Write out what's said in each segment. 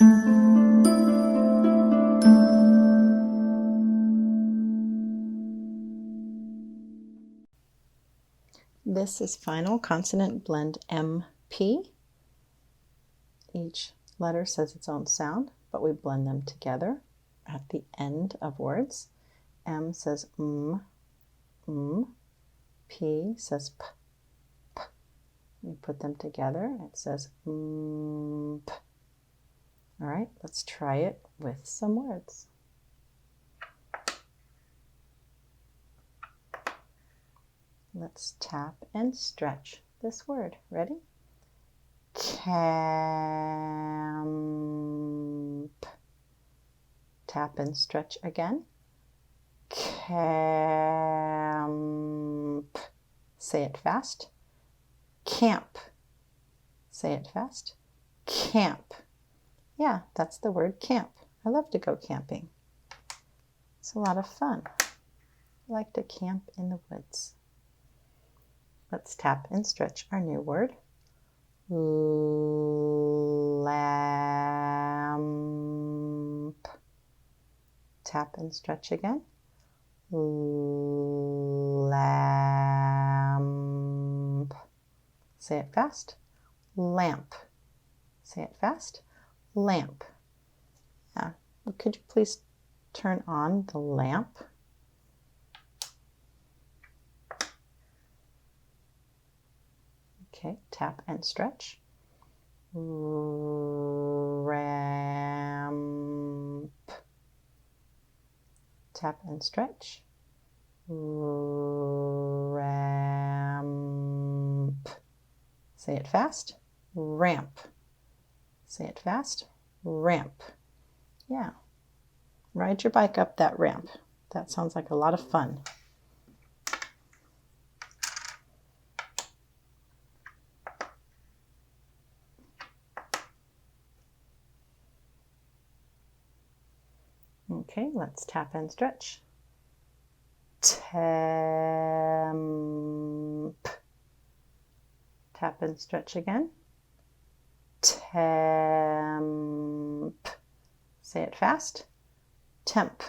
This is final consonant blend MP. Each letter says its own sound, but we blend them together at the end of words. M says P says p. We put them together. It says p. All right, let's try it with some words. Let's tap and stretch this word. Ready? Camp. Tap and stretch again. Camp. Say it fast. Camp. Say it fast. Camp. Yeah, that's the word camp. I love to go camping. It's a lot of fun. I like to camp in the woods. Let's tap and stretch our new word. Lamp. Tap and stretch again. Lamp. Say it fast. Lamp. Say it fast. Lamp. Yeah. Could you please turn on the lamp? Okay, tap and stretch. Ramp. Tap and stretch. Ramp. Say it fast. Ramp. Say it fast. Ramp. Yeah. Ride your bike up that ramp. That sounds like a lot of fun. Okay, let's tap and stretch. Temp. Tap and stretch again. Temp. Say it fast. Temp.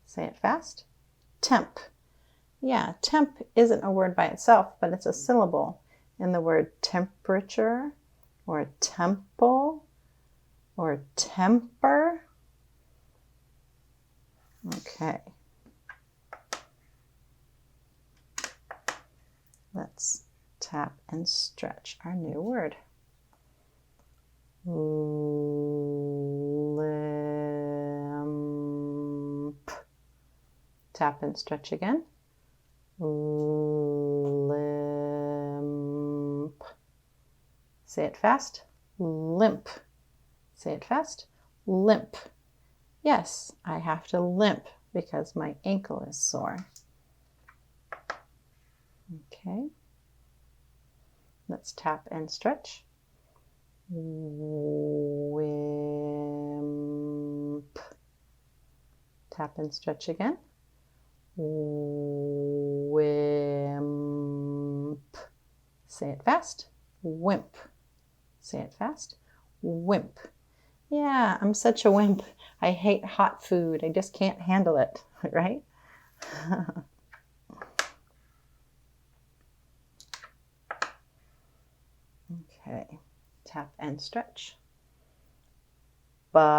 Say it fast. Temp. Yeah, temp isn't a word by itself, but it's a syllable in the word temperature or temple or temper. Okay. Let's tap and stretch our new word. Limp. Tap and stretch again. Limp. Say it fast. Limp. Say it fast. Limp. Yes, I have to limp because my ankle is sore. Okay. Let's tap and stretch. Wimp. Tap and stretch again. Wimp. Say it fast. Wimp. Say it fast. Wimp. Yeah, I'm such a wimp. I hate hot food. I just can't handle it, right? Okay, tap and stretch. Bump.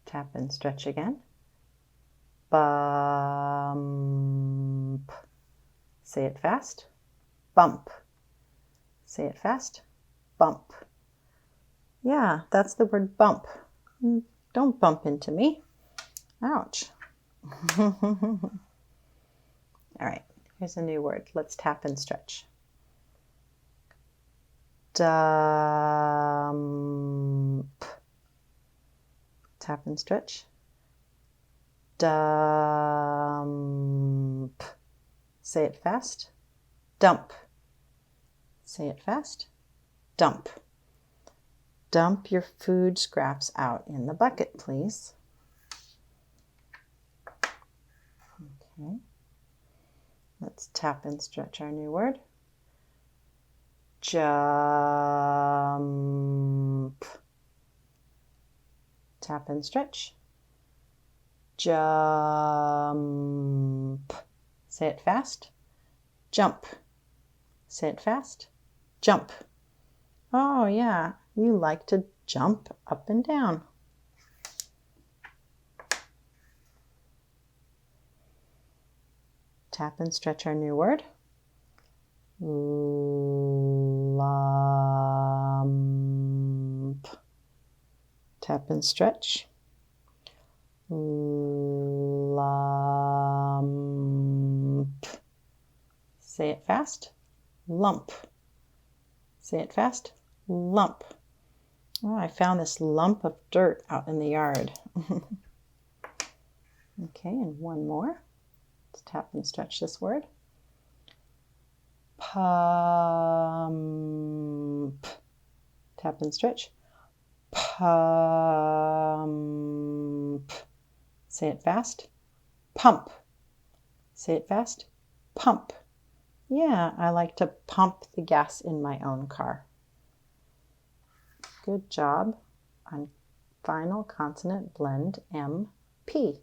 Tap and stretch again. Bump. Say it fast. Bump. Say it fast. Bump. Yeah, that's the word bump. Don't bump into me. Ouch. All right, here's a new word. Let's tap and stretch. Dump. Tap and stretch. Dump. Say it fast. Dump. Say it fast. Dump. Dump your food scraps out in the bucket, please. Okay. Let's tap and stretch our new word. Jump. Tap and stretch. Jump. Say it fast. Jump. Say it fast. Jump. Oh yeah, you like to jump up and down. Tap and stretch our new word. Lump. Tap and stretch. Lump. Say it fast. Lump. Say it fast. Lump. Oh, I found this lump of dirt out in the yard. Okay, and one more. Let's tap and stretch this word. Pump. Tap and stretch. Pump. Say it fast. Pump. Say it fast. Pump. Yeah, I like to pump the gas in my own car. Good job on final consonant blend MP.